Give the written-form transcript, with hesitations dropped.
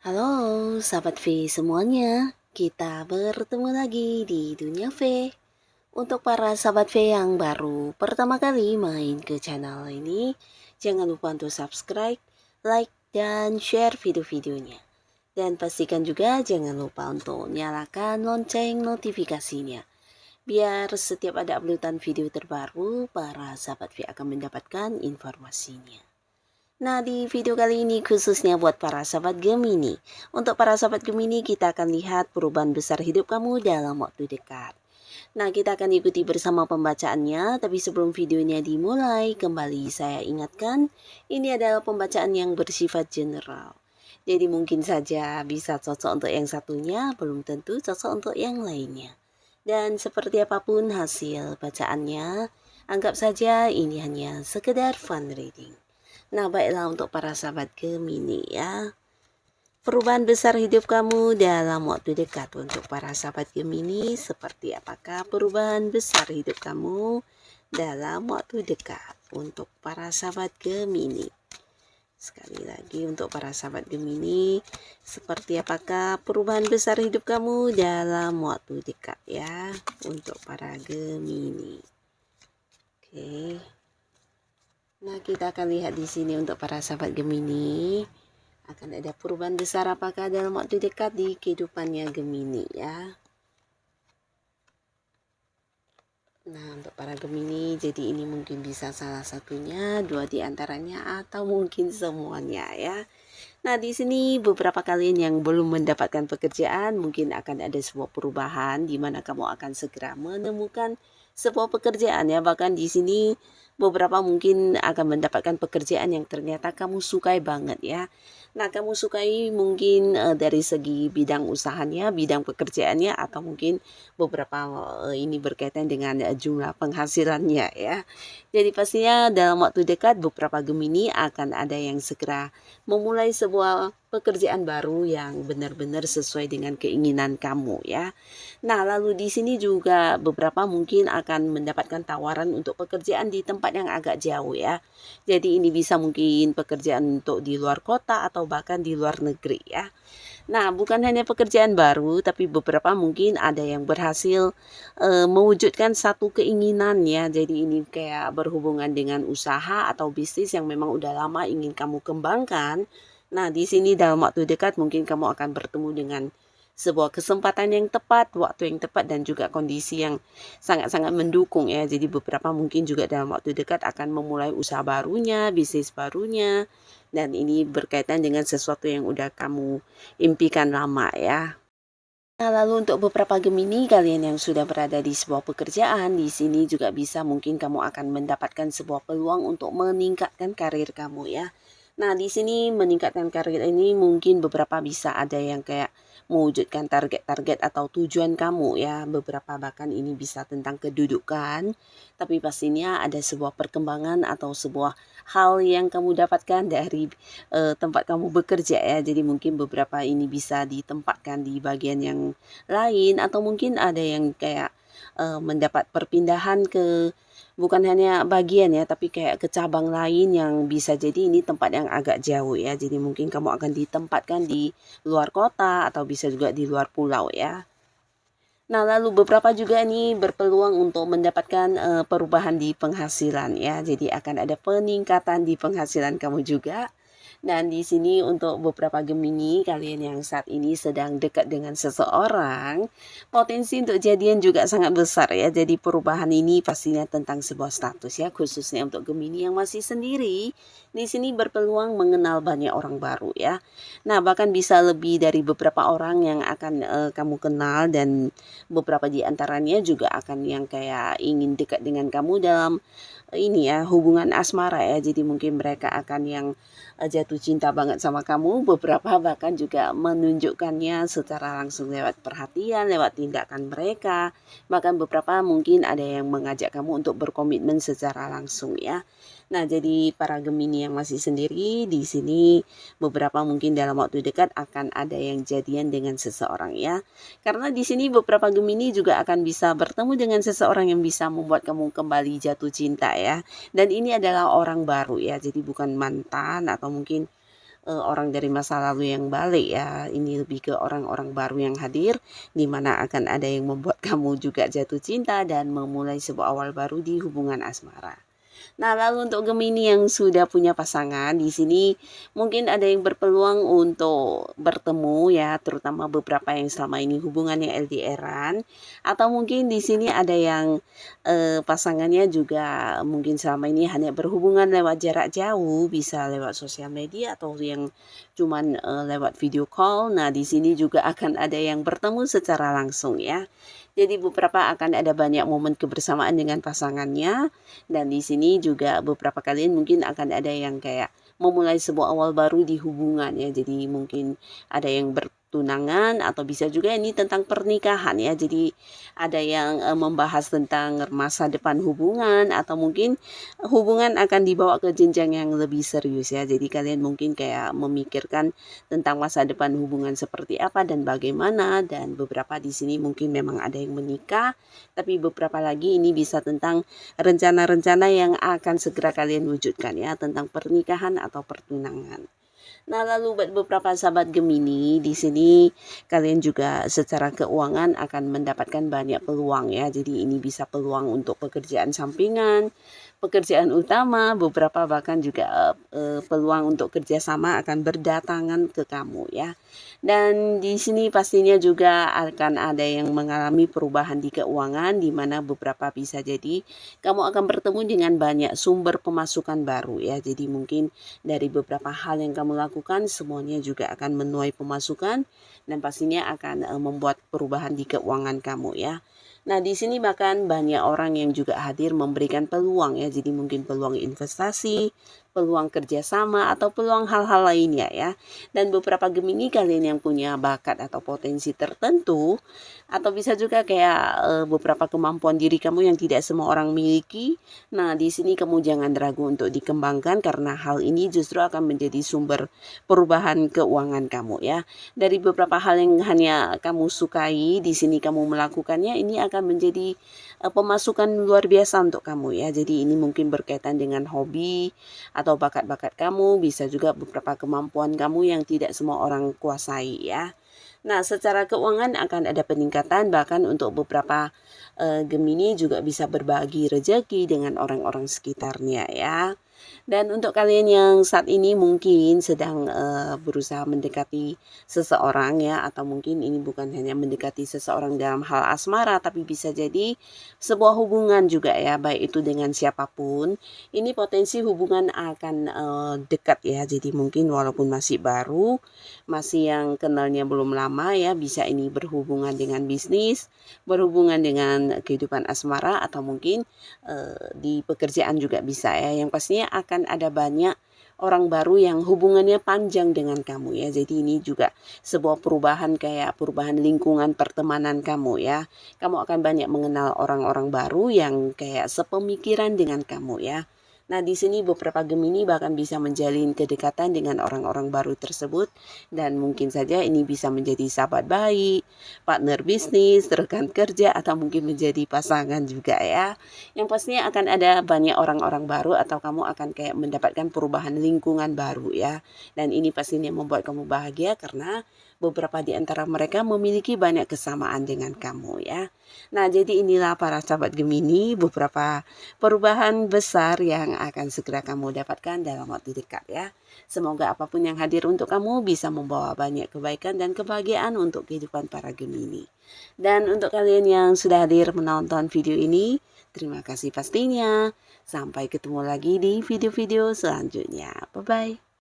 Halo, sahabat V semuanya. Kita bertemu lagi di Dunia V. Untuk para sahabat V yang baru pertama kali main ke channel ini, jangan lupa untuk subscribe, like, dan share video-videonya. Dan pastikan juga jangan lupa untuk nyalakan lonceng notifikasinya. Biar setiap ada uploadan video terbaru, para sahabat V akan mendapatkan informasinya. Nah, di video kali ini khususnya buat para sahabat Gemini. Untuk para sahabat Gemini, kita akan lihat perubahan besar hidup kamu dalam waktu dekat. Nah, kita akan ikuti bersama pembacaannya, tapi sebelum videonya dimulai, kembali saya ingatkan, ini adalah pembacaan yang bersifat general. Jadi mungkin saja bisa cocok untuk yang satunya, belum tentu cocok untuk yang lainnya. Dan seperti apapun hasil bacaannya, anggap saja ini hanya sekedar fun reading. Nah, baiklah untuk para sahabat Gemini ya. Perubahan besar hidup kamu dalam waktu dekat untuk para sahabat Gemini, seperti apakah perubahan besar hidup kamu dalam waktu dekat untuk para sahabat Gemini? Sekali lagi untuk para sahabat Gemini, seperti apakah perubahan besar hidup kamu dalam waktu dekat ya untuk para Gemini. Oke. Nah, kita akan lihat di sini untuk para sahabat Gemini, akan ada perubahan besar apakah dalam waktu dekat di kehidupannya Gemini ya. Nah, untuk para Gemini, jadi ini mungkin bisa salah satunya, dua di antaranya, atau mungkin semuanya ya. Nah, di sini beberapa kalian yang belum mendapatkan pekerjaan, mungkin akan ada sebuah perubahan di mana kamu akan segera menemukan sebuah pekerjaan ya. Bahkan di sini beberapa mungkin akan mendapatkan pekerjaan yang ternyata kamu sukai banget ya. Nah, kamu sukai mungkin dari segi bidang usahanya, bidang pekerjaannya, atau mungkin beberapa ini berkaitan dengan jumlah penghasilannya ya. Jadi pastinya dalam waktu dekat beberapa Gemini akan ada yang segera memulai sebuah pekerjaan baru yang benar-benar sesuai dengan keinginan kamu ya. Nah, lalu di sini juga beberapa mungkin akan mendapatkan tawaran untuk pekerjaan di tempat yang agak jauh ya. Jadi ini bisa mungkin pekerjaan untuk di luar kota atau bahkan di luar negeri ya. Nah, bukan hanya pekerjaan baru, tapi beberapa mungkin ada yang berhasil mewujudkan satu keinginan ya. Jadi ini kayak berhubungan dengan usaha atau bisnis yang memang udah lama ingin kamu kembangkan. Nah, di sini dalam waktu dekat mungkin kamu akan bertemu dengan sebuah kesempatan yang tepat, waktu yang tepat, dan juga kondisi yang sangat-sangat mendukung ya. Jadi beberapa mungkin juga dalam waktu dekat akan memulai usaha barunya, bisnis barunya. Dan ini berkaitan dengan sesuatu yang udah kamu impikan lama ya. Nah, lalu untuk beberapa Gemini, kalian yang sudah berada di sebuah pekerjaan, di sini juga bisa mungkin kamu akan mendapatkan sebuah peluang untuk meningkatkan karir kamu ya. Nah, di sini meningkatkan karir ini mungkin beberapa bisa ada yang kayak mewujudkan target-target atau tujuan kamu ya. Beberapa bahkan ini bisa tentang kedudukan, tapi pastinya ada sebuah perkembangan atau sebuah hal yang kamu dapatkan dari tempat kamu bekerja ya. Jadi mungkin beberapa ini bisa ditempatkan di bagian yang lain, atau mungkin ada yang kayak mendapat perpindahan ke bukan hanya bagian ya, tapi kayak ke cabang lain yang bisa jadi ini tempat yang agak jauh ya. Jadi mungkin kamu akan ditempatkan di luar kota atau bisa juga di luar pulau ya. Nah, lalu beberapa juga nih berpeluang untuk mendapatkan perubahan di penghasilan ya. Jadi akan ada peningkatan di penghasilan kamu juga. Dan di sini untuk beberapa Gemini, kalian yang saat ini sedang dekat dengan seseorang, potensi untuk jadian juga sangat besar ya. Jadi perubahan ini pastinya tentang sebuah status ya, khususnya untuk Gemini yang masih sendiri. Di sini berpeluang mengenal banyak orang baru ya. Nah, bahkan bisa lebih dari beberapa orang yang akan kamu kenal, dan beberapa di antaranya juga akan yang kayak ingin dekat dengan kamu dalam ini ya, hubungan asmara ya. Jadi mungkin mereka akan yang jatuh cinta banget sama kamu. Beberapa bahkan juga menunjukkannya secara langsung lewat perhatian, lewat tindakan mereka. Bahkan beberapa mungkin ada yang mengajak kamu untuk berkomitmen secara langsung ya. Nah, jadi para Gemini yang masih sendiri di sini beberapa mungkin dalam waktu dekat akan ada yang jadian dengan seseorang ya. Karena di sini beberapa Gemini juga akan bisa bertemu dengan seseorang yang bisa membuat kamu kembali jatuh cinta ya. Dan ini adalah orang baru ya. Jadi bukan mantan atau mungkin orang dari masa lalu yang balik ya. Ini lebih ke orang-orang baru yang hadir di mana akan ada yang membuat kamu juga jatuh cinta dan memulai sebuah awal baru di hubungan asmara. Nah, lalu untuk Gemini yang sudah punya pasangan, di sini mungkin ada yang berpeluang untuk bertemu ya, terutama beberapa yang selama ini hubungannya LDR-an, atau mungkin di sini ada yang pasangannya juga mungkin selama ini hanya berhubungan lewat jarak jauh, bisa lewat sosial media atau yang cuman lewat video call. Nah, di sini juga akan ada yang bertemu secara langsung ya. Jadi beberapa akan ada banyak momen kebersamaan dengan pasangannya, dan di sini juga beberapa kalian mungkin akan ada yang kayak memulai sebuah awal baru di hubungan ya. Jadi mungkin ada yang bertunangan atau bisa juga ini tentang pernikahan ya. Jadi ada yang membahas tentang masa depan hubungan atau mungkin hubungan akan dibawa ke jenjang yang lebih serius ya. Jadi kalian mungkin kayak memikirkan tentang masa depan hubungan seperti apa dan bagaimana, dan beberapa di sini mungkin memang ada yang menikah, tapi beberapa lagi ini bisa tentang rencana-rencana yang akan segera kalian wujudkan ya, tentang pernikahan atau pertunangan. Nah, lalu buat beberapa sahabat Gemini, di sini kalian juga secara keuangan akan mendapatkan banyak peluang ya. Jadi ini bisa peluang untuk pekerjaan sampingan, pekerjaan utama, beberapa bahkan juga peluang untuk kerjasama akan berdatangan ke kamu ya. Dan di sini pastinya juga akan ada yang mengalami perubahan di keuangan, di mana beberapa bisa jadi kamu akan bertemu dengan banyak sumber pemasukan baru ya. Jadi mungkin dari beberapa hal yang kamu lakukan semuanya juga akan menuai pemasukan dan pastinya akan membuat perubahan di keuangan kamu ya. Nah, di sini bahkan banyak orang yang juga hadir memberikan peluang ya. Jadi mungkin peluang investasi, peluang kerjasama, atau peluang hal-hal lainnya ya. Dan beberapa Gemini kalian yang punya bakat atau potensi tertentu, atau bisa juga kayak beberapa kemampuan diri kamu yang tidak semua orang miliki. Nah, di sini kamu jangan ragu untuk dikembangkan karena hal ini justru akan menjadi sumber perubahan keuangan kamu ya. Dari beberapa hal yang hanya kamu sukai, di sini kamu melakukannya, ini akan menjadi pemasukan luar biasa untuk kamu ya. Jadi ini mungkin berkaitan dengan hobi atau bakat-bakat kamu, bisa juga beberapa kemampuan kamu yang tidak semua orang kuasai ya. Nah, secara keuangan akan ada peningkatan, bahkan untuk beberapa Gemini juga bisa berbagi rezeki dengan orang-orang sekitarnya ya. Dan untuk kalian yang saat ini mungkin sedang berusaha mendekati seseorang ya, atau mungkin ini bukan hanya mendekati seseorang dalam hal asmara, tapi bisa jadi sebuah hubungan juga ya, baik itu dengan siapapun. Ini potensi hubungan akan dekat ya. Jadi mungkin walaupun masih baru, masih yang kenalnya belum lama ya, bisa ini berhubungan dengan bisnis, berhubungan dengan kehidupan asmara, atau mungkin di pekerjaan juga bisa ya. Yang pastinya akan ada banyak orang baru yang hubungannya panjang dengan kamu ya. Jadi ini juga sebuah perubahan, kayak perubahan lingkungan pertemanan kamu ya. Kamu akan banyak mengenal orang-orang baru yang kayak sepemikiran dengan kamu ya. Nah, di sini beberapa Gemini bahkan bisa menjalin kedekatan dengan orang-orang baru tersebut, dan mungkin saja ini bisa menjadi sahabat baik, partner bisnis, rekan kerja, atau mungkin menjadi pasangan juga ya. Yang pastinya akan ada banyak orang-orang baru, atau kamu akan kayak mendapatkan perubahan lingkungan baru ya. Dan ini pastinya membuat kamu bahagia karena beberapa di antara mereka memiliki banyak kesamaan dengan kamu ya. Nah, jadi inilah para sahabat Gemini, beberapa perubahan besar yang akan segera kamu dapatkan dalam waktu dekat ya. Semoga apapun yang hadir untuk kamu bisa membawa banyak kebaikan dan kebahagiaan untuk kehidupan para Gemini. Dan untuk kalian yang sudah hadir menonton video ini, terima kasih pastinya. Sampai ketemu lagi di video-video selanjutnya. Bye-bye.